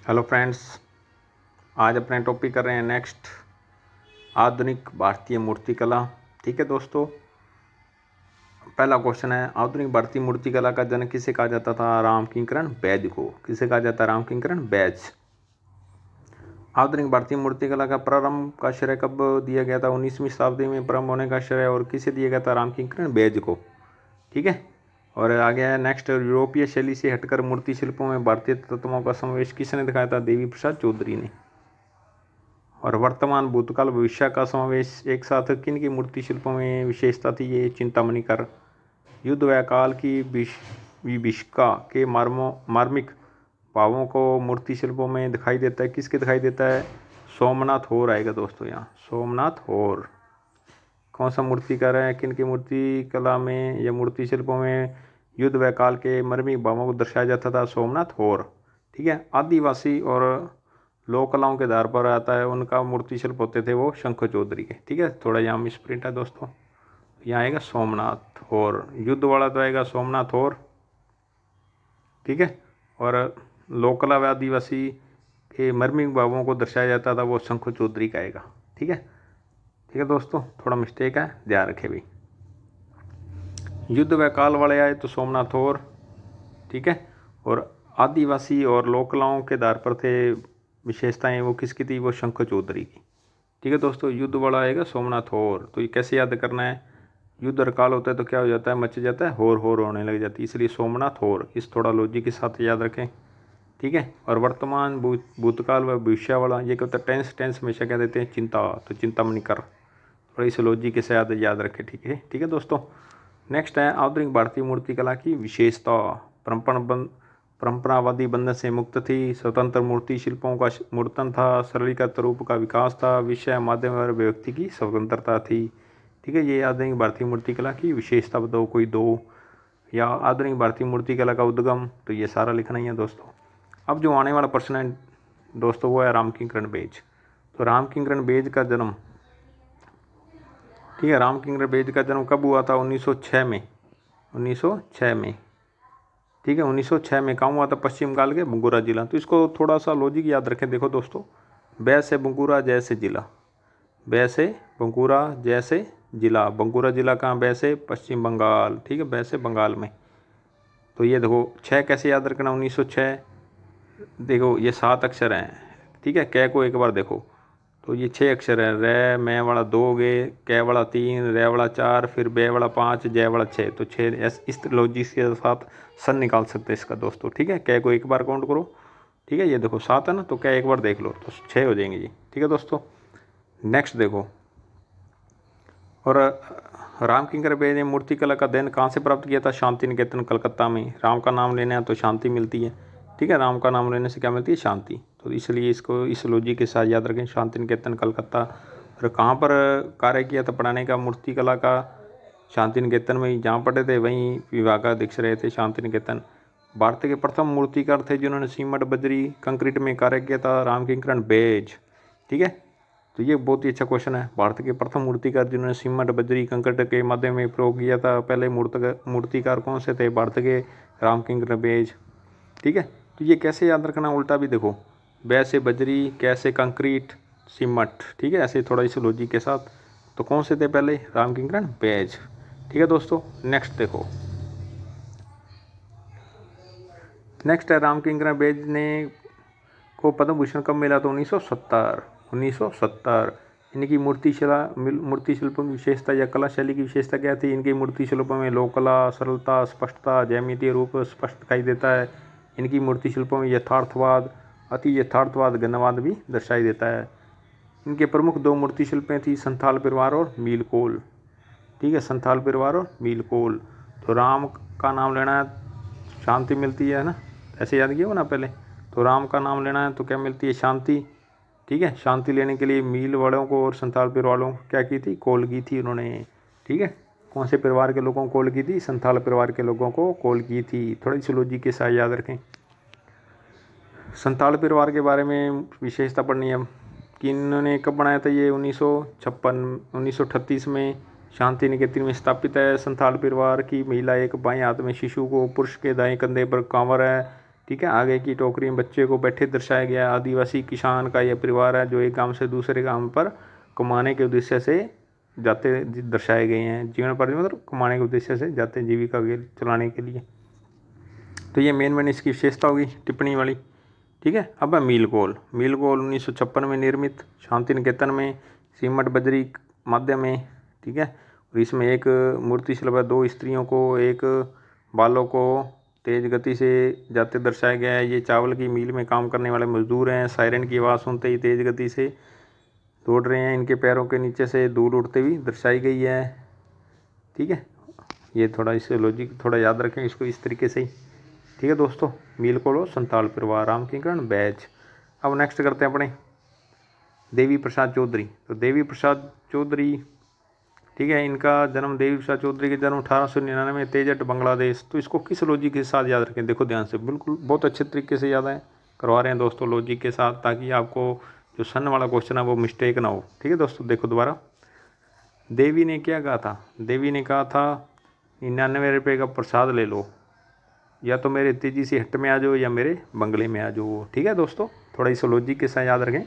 Hello friends, आज अपने topic कर रहे हैं नेक्स्ट आधुनिक भारतीय मूर्तिकला। ठीक है दोस्तों, पहला क्वेश्चन है आधुनिक भारतीय मूर्तिकला का जनक किसे कहा जाता था? रामकिंकरण बैज को। किसे कहा जाता है? रामकिंकरण बैज। आधुनिक भारतीय मूर्तिकला का प्रारंभ का श्रेय कब दिया गया था? 19वीं शताब्दी में प्रारंभ होने का श्रेय और किसे दिया गया था? रामकिंकरण बैज को। ठीक है, और आगे है नेक्स्ट, यूरोपीय शैली से हटकर मूर्ति शिल्पों में भारतीय तत्वों का समावेश किसने दिखाया था? देवी प्रसाद चौधरी ने। और वर्तमान, भूतकाल, भविष्य का समावेश एक साथ किन की मूर्ति शिल्पों में विशेषता थी? ये चिंतामणि कर। युद्ध व काल की विभीषिका के मार्मिक भावों को मूर्ति शिल्पों में दिखाई देता है। किसके दिखाई देता है? सोमनाथ होर आएगा दोस्तों यहाँ, सोमनाथ होर। कौन सा मूर्तिकार है? किन की मूर्ति कला में या मूर्ति शिल्पों में युद्ध व काल के मार्मिक भावों को दर्शाया जाता था? सोमनाथ होर। ठीक है, आदिवासी और लोक कलाओं के आधार पर आता है, उनका मूर्ति शिल्प होते थे वो शंकर चौधरी के। ठीक है, थोड़ा यहाँ मिसप्रिंट है दोस्तों, यहाँ आएगा सोमनाथ होर। युद्ध वाला तो आएगा सोमनाथ होर। ठीक है, और लोक कला व आदिवासी के मर्मिक भावों को दर्शाया जाता था वो शंकर चौधरी का आएगा। ठीक है, ठीक है दोस्तों, थोड़ा मिस्टेक है, ध्यान रखें भाई। युद्ध व काल वाले आए तो सोमनाथ होर। ठीक है, और आदिवासी और लोक कलाओं के आधार पर थे विशेषताएं, वो किसकी थी? वो शंकर चौधरी की। ठीक है दोस्तों, युद्ध वाला आएगा सोमनाथ होर। तो ये कैसे याद करना है? युद्ध और काल होता है तो क्या हो जाता है? मच जाता है, होर होर होने लग जाती है, इसलिए सोमनाथ होर। इस थोड़ा लॉजिक के साथ याद रखें। ठीक है, और वर्तमान, भूतकाल व भविष्य वाला ये क्या होता है? टेंस हमेशा क्या देते हैं? चिंता, तो चिंतामणि कर। थोड़ा इस लॉजिक के साथ याद रखें। ठीक है, ठीक है दोस्तों। नेक्स्ट है आधुनिक भारतीय मूर्तिकला की विशेषता। परंपरावादी बंधन से मुक्त थी, स्वतंत्र मूर्ति शिल्पों का मूर्तन था, सरलीकृत रूप का विकास था, विषय, माध्यम और व्यक्ति की स्वतंत्रता थी। ठीक है, ये आधुनिक भारतीय मूर्तिकला की विशेषता बताओ कोई दो, या आधुनिक भारतीय मूर्तिकला का उद्गम, तो ये सारा लिखना ही है दोस्तों। अब जो आने वाला प्रश्न है दोस्तों वो है रामकिंकरण बेज। तो रामकिंकरण बेज का जन्म, ठीक है, रामकिंकरण बेज का जन्म कब हुआ था? 1906 में। 1906 में। ठीक है, 1906 में कहाँ हुआ था? पश्चिम बंगाल के बंगुरा जिला। तो इसको थोड़ा सा लॉजिक याद रखें। देखो दोस्तों, बै से बंगुरा, जय से जिला, बै से बंगुरा, जय से जिला। बंगुरा जिला कहाँ? बै से पश्चिम बंगाल। ठीक है, बै से बंगाल में। तो ये देखो 6 कैसे याद रखना? 1906। देखो ये 7 अक्षर हैं। ठीक है, कै को एक बार देखो तो ये 6 अक्षर है। रै मैं वाला 2 गे, कै वाला 3, रै वाला 4, फिर बे वाला 5, जय वाला 6। तो 6 इस लॉजिक के साथ सन निकाल सकते हैं इसका दोस्तों। ठीक है, कै को एक बार काउंट करो। ठीक है, ये देखो 7 है ना, तो कै एक बार देख लो तो 6 हो जाएंगे जी। ठीक है दोस्तों, नेक्स्ट देखो, और रामकिंकरण बेज ने मूर्तिकला का अध्ययन कहाँ से प्राप्त किया था? शांति निकेतन कलकत्ता में। राम का नाम लेना है तो शांति मिलती है। ठीक है, राम का नाम लेने से क्या मिलती है? शांति। तो इसलिए इसको इस लॉजिक के साथ याद रखें, शांति निकेतन कलकत्ता। और कहाँ पर कार्य किया था पढ़ाने का मूर्तिकला का? शांति निकेतन में ही, जहाँ पढ़े थे वहीं विभागाध्यक्ष रहे थे शांति निकेतन। भारत के प्रथम मूर्तिकार थे जिन्होंने सीमेंट, बजरी, कंक्रीट में कार्य किया था? रामकिंकरण बेज। ठीक है, तो ये बहुत ही अच्छा क्वेश्चन है। भारत के प्रथम मूर्तिकार जिन्होंने सीमेंट, बजरी, कंकड़ के माध्यम में प्रयोग किया था, पहले मूर्तिकार कौन से थे? भारत के रामकिंकरण बेज। ठीक है, तो ये कैसे याद रखना? उल्टा भी देखो, बै से बजरी, कैसे कंक्रीट, सीमेंट। ठीक है, ऐसे थोड़ा इस लॉजिक के साथ। तो कौन से थे पहले? रामकिंकरण बेज। ठीक है दोस्तों, नेक्स्ट देखो, नेक्स्ट है रामकिंकरण बेज ने को पद्म भूषण कब मिला? तो 1970। 1970। इनकी मूर्ति शिल्पों की विशेषता या कला शैली की विशेषता क्या थी? इनकी मूर्ति शिल्पों में लोक कला, सरलता, स्पष्टता, ज्यामितीय रूप स्पष्ट दिखाई देता है। इनकी मूर्ति शिल्पों में यथार्थवाद, अति यथार्थवाद, गणवाद भी दर्शाई देता है। इनके प्रमुख 2 मूर्ति शिल्पें थी, संथाल परिवार और मीलकोल। ठीक है, संथाल परिवार और मीलकोल। तो राम का नाम लेना है, शांति मिलती है ना, ऐसे याद किया हो ना पहले। तो राम का नाम लेना है तो क्या मिलती है? शांति। ठीक है, शांति लेने के लिए मील वालों को और संथाल परिवार वालों को क्या की थी? कॉल की थी उन्होंने। ठीक है, कौन से परिवार के लोगों को कॉल की थी? संथाल परिवार के लोगों को कॉल की थी। थोड़ी सी लॉजिक के साथ याद रखें। संथाल परिवार के बारे में विशेषता पढ़नी है कि इन्होंने कब बनाया था? ये 1938 में शांति निकेतन में स्थापित है। संथाल परिवार की महिला एक बाएं हाथ में शिशु को, पुरुष के दाएं कंधे पर कांवर है, ठीक है। आगे की टोकरी में बच्चे को बैठे दर्शाया गया। आदिवासी किसान का यह परिवार है जो एक गांव से दूसरे गांव पर कमाने के उद्देश्य से जाते दर्शाए गए हैं। जीवन पर मतलब कमाने के उद्देश्य से जाते हैं, जीविका के चलाने के लिए। तो ये मेन इसकी विशेषता होगी टिप्पणी वाली, ठीक है। अब है मीलकोल। मीलकोल 1956 में निर्मित, शांति निकेतन में, सीमट बजरी माध्यम में, ठीक है। और इसमें एक मूर्ति शिल्प है, 2 स्त्रियों को, एक बालों को तेज गति से जाते दर्शाया गया है। ये चावल की मिल में काम करने वाले मजदूर हैं। सायरन की आवाज़ सुनते ही तेज गति से दौड़ रहे हैं। इनके पैरों के नीचे से धूल उड़ते हुए दर्शाई गई है, ठीक है। ये थोड़ा इसे लॉजिक थोड़ा याद रखें इसको इस तरीके से ही, ठीक है दोस्तों। मीलकोल संताल परिवार, राम किंकरण बैच। अब नेक्स्ट करते हैं अपने देवी प्रसाद चौधरी। तो देवी प्रसाद चौधरी, ठीक है, इनका जन्म, देवी प्रसाद चौधरी के जन्म 1899 तेजट बांग्लादेश। तो इसको किस लॉजिक के साथ याद रखें, देखो ध्यान से, बिल्कुल बहुत अच्छे तरीके से याद है करवा रहे हैं दोस्तों लॉजिक के साथ, ताकि आपको जो सन वाला क्वेश्चन है वो मिस्टेक ना हो, ठीक है दोस्तों। देखो दोबारा, देवी ने क्या कहा था, देवी ने कहा था 99 रुपये का प्रसाद ले लो, या तो मेरे तेजी से हट में आ जाओ या मेरे बंगले में आ जाओ, ठीक है दोस्तों। थोड़ा इस लॉजिक के साथ याद रखें।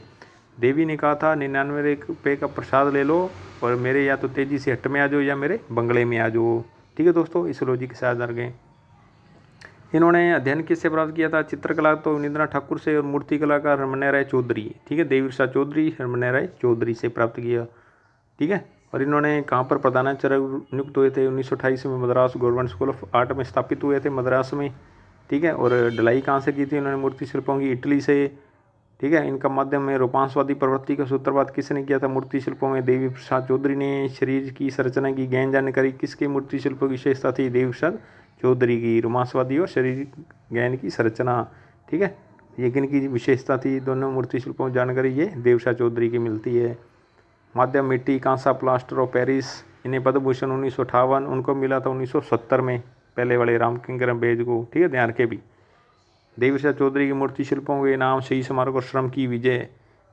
देवी ने कहा था 99 रुपये का प्रसाद ले लो और मेरे या तो तेजी से हट में आ जाओ या मेरे बंगले में आ जाओ, ठीक है दोस्तों। इस लॉजिक के साथ याद रखें। इन्होंने अध्ययन किससे प्राप्त किया था, चित्रकला तो अवनींद्रनाथ ठाकुर से, और मूर्ति कला का हरमन्य राय चौधरी, ठीक है। देवी प्रसाद चौधरी हरमन्य राय चौधरी से प्राप्त किया, ठीक है। और इन्होंने कहाँ पर प्रधानाचार्य नियुक्त हुए थे, 1928 में Madras government school of art में स्थापित हुए थे मद्रास में, ठीक है। और ढलाई कहाँ से की थी इन्होंने मूर्ति शिल्पों की, इटली से, ठीक है। इनका माध्यम में रोमांसवादी प्रवृत्ति का सूत्रपात किसने किया था मूर्ति शिल्पों में, देवी प्रसाद चौधरी ने। शरीर की संरचना की गहन जानकारी किसकी मूर्ति शिल्पों की विशेषता थी, देवी प्रसाद चौधरी की। रोमांसवादी और शरीर गहन की संरचना, ठीक है, ये किनकी विशेषता थी, दोनों मूर्ति शिल्पों की जानकारी ये देवी प्रसाद चौधरी की मिलती है। माध्यम मिट्टी, कांसा, प्लास्टर ऑफ पेरिस, इन्हें पद्म भूषण 1958, उनको मिला था 1970 में, पहले वाले राम किंकरण बेज को, ठीक है, ध्यान रखे भी। देवी प्रसाद चौधरी की मूर्ति शिल्पों के नाम, शहीद स्मारक और श्रम की विजय,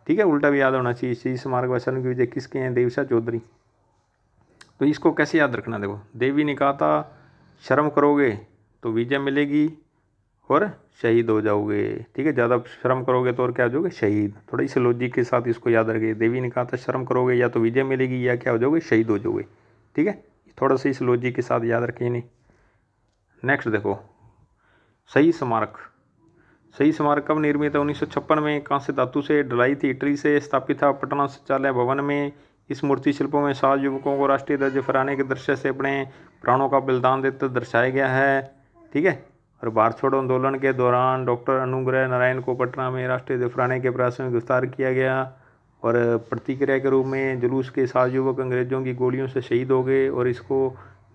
ठीक है, उल्टा भी याद होना चाहिए। शहीद स्मारक व श्रम की विजय किसके हैं, देवी प्रसाद चौधरी। तो इसको कैसे याद रखना, देखो, देवी ने कहा था श्रम करोगे तो विजय मिलेगी और शहीद हो जाओगे, ठीक है। ज़्यादा श्रम करोगे तो और क्या हो जाओगे, शहीद। थोड़ा इस लॉजिक के साथ इसको याद रखिए। देवी ने कहा था श्रम करोगे या तो विजय मिलेगी या क्या हो जाओगे, शहीद हो जाओगे, ठीक है। थोड़ा सा इस लॉजिक के साथ याद रखिए इन्हें। नेक्स्ट देखो, सही स्मारक। सही स्मारक कब निर्मित है, 1956 में, कांस्य धातु से ढलाई थी, इटली से, स्थापित था पटना शौचालय भवन में। इस मूर्ति शिल्पों में 7 युवकों को राष्ट्रीय दर्जे फहराने के दृश्य से अपने प्राणों का बलिदान देते दर्शाया गया है, ठीक है। और भारत छोड़ो आंदोलन के दौरान डॉक्टर अनुग्रह नारायण को पटना में राष्ट्रीय ध्वज फहराने के प्रयास में गिरफ्तार किया गया और प्रतिक्रिया के रूप में जुलूस के 7 युवक अंग्रेजों की गोलियों से शहीद हो गए। और इसको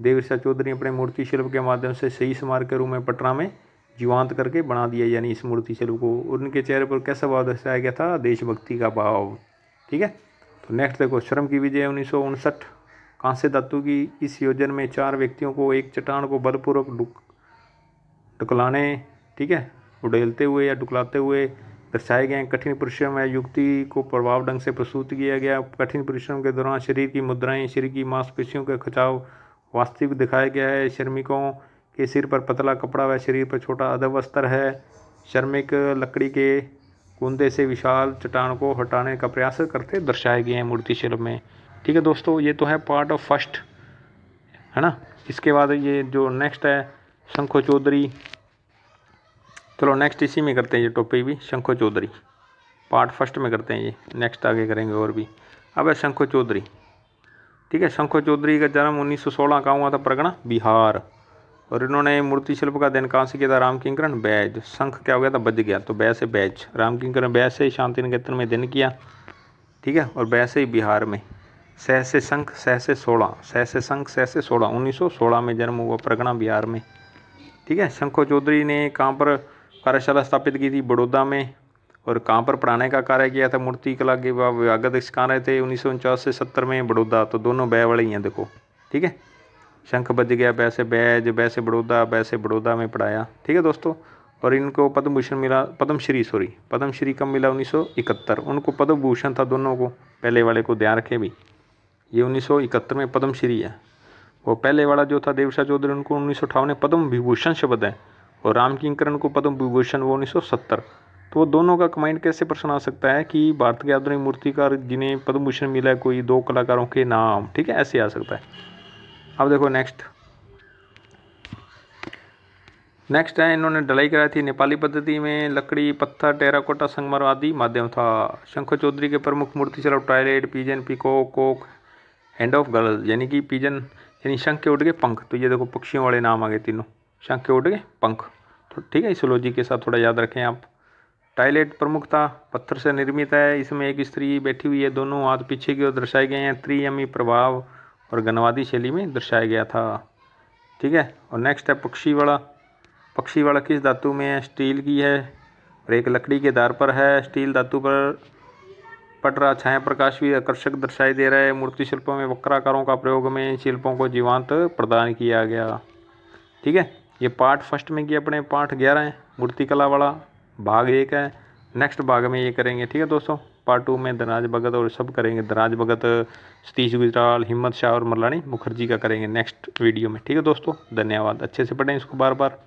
देवी प्रसाद चौधरी अपने मूर्ति शिल्प के माध्यम से सही स्मारक के रूप में पटना में जीवांत करके बना दिया, यानी इस मूर्ति शिल्प को। उनके चेहरे पर कैसा भाव दर्शाया गया था, देशभक्ति का भाव, ठीक है। तो नेक्स्ट देखो, श्रम की विजय 1959, कांस्य धातु की इस योजना में 4 व्यक्तियों को एक चट्टान को बलपूर्वक ढुकलाने, ठीक है, उड़ेलते हुए या ढुकलाते हुए दर्शाए गए। कठिन परिश्रम व युक्ति को प्रभाव ढंग से प्रस्तुत किया गया। कठिन परिश्रम के दौरान शरीर की मुद्राएं, शरीर की मांसपेशियों का खिंचाव वास्तविक दिखाया गया है। श्रमिकों के सिर पर पतला कपड़ा व शरीर पर छोटा अधवस्त्र है। श्रमिक लकड़ी के कुंदे से विशाल चट्टान को हटाने का प्रयास करते दर्शाए गए हैं मूर्ति शिल्प में, ठीक है दोस्तों। ये तो है पार्ट ऑफ फर्स्ट, है ना। इसके बाद ये जो नेक्स्ट है शंखो चौधरी, चलो नेक्स्ट इसी में करते हैं ये टॉपिक भी, शंखो चौधरी पार्ट फर्स्ट में करते हैं ये, नेक्स्ट आगे करेंगे और भी। अब है शंखो चौधरी, ठीक है। शंखो चौधरी का जन्म 1916 का हुआ था, परगना बिहार। और इन्होंने मूर्ति शिल्प का अध्ययन कहाँ से किया था, राम किंकरण बैज। शंख क्या हो गया था, बज गया, तो बैज से बैज, राम किंकरण बैज से शांति निकेतन में अध्ययन किया, ठीक है। और बैज से बिहार में। सह से शंख, सह से 16, सह से शंख, सह से 16, 1916 में जन्म हुआ, परगना बिहार में, ठीक है। शंखो चौधरी ने कहाँ पर कार्यशाला स्थापित की थी, बड़ौदा में। और कहाँ पर पढ़ाने का कार्य किया था, मूर्ति कला के विभागाध्यक्ष कहाँ रहे थे, 1949 से 70 में बड़ौदा। तो दोनों बै वाले ही हैं देखो, ठीक है। शंख बज गया, बैसे बैज, बैसे बड़ौदा, बैसे बड़ौदा में पढ़ाया, ठीक है दोस्तों। और इनको पद्म भूषण मिला, पद्मश्री कब मिला, 1971। उनको पद्म भूषण था दोनों को, पहले वाले को ध्यान रखें भी, ये 1971 में पद्मश्री है। वो पहले वाला जो था देवी प्रसाद चौधरी, उनको 1958 में पद्म विभूषण शब्द है। और राम किंकरन को पद्म विभूषण वो 1970। तो वो दोनों का कमांड कैसे प्रश्न आ सकता है कि भारत के आधुनिक मूर्तिकार जिन्हें पद्म भूषण मिला है कोई 2 कलाकारों के नाम, ठीक है, ऐसे आ सकता है। अब देखो नेक्स्ट है, इन्होंने ढलाई कराई थी नेपाली पद्धति में, लकड़ी, पत्थर, टेराकोटा, संगमरमर आदि माध्यम था। शंकर चौधरी के प्रमुख मूर्ति चलो toilet, pigeon, peacock, Coke, hand of girl, यानी कि पिजन यानी शंख के उड़ के पंख। तो ये देखो पक्षियों वाले नाम आ गए तीनों, शंख के उड़ के पंख। तो ठीक है, इस लॉजिक के साथ थोड़ा याद रखें आप। टॉयलेट प्रमुखता पत्थर से निर्मित है, इसमें एक स्त्री बैठी हुई है, दोनों हाथ पीछे की ओर दर्शाए गए हैं, त्रियमी प्रभाव और गणवादी शैली में दर्शाया गया था। ठीक है, और नेक्स्ट है पक्षी वाला किस धातु में है, स्टील की है, और एक लकड़ी के आधार पर है। स्टील धातु पर पट रहा छाया प्रकाश भी आकर्षक दर्शाई दे रहा है। मूर्ति शिल्पों में वक्राकारों का प्रयोग में शिल्पों को जीवांत प्रदान किया गया। ठीक है, ये पार्ट फर्स्ट में किया अपने, पार्ट 11 है मूर्तिकला वाला, भाग 1 है। नेक्स्ट भाग में ये करेंगे। ठीक है दोस्तों, पार्ट 2 में धनराज भगत और सब करेंगे, धनराज भगत, सतीश गुजराल, हिम्मत शाह और मल्लानी मुखर्जी का करेंगे नेक्स्ट वीडियो में। ठीक है दोस्तों, धन्यवाद। अच्छे से पढ़ें इसको बार बार।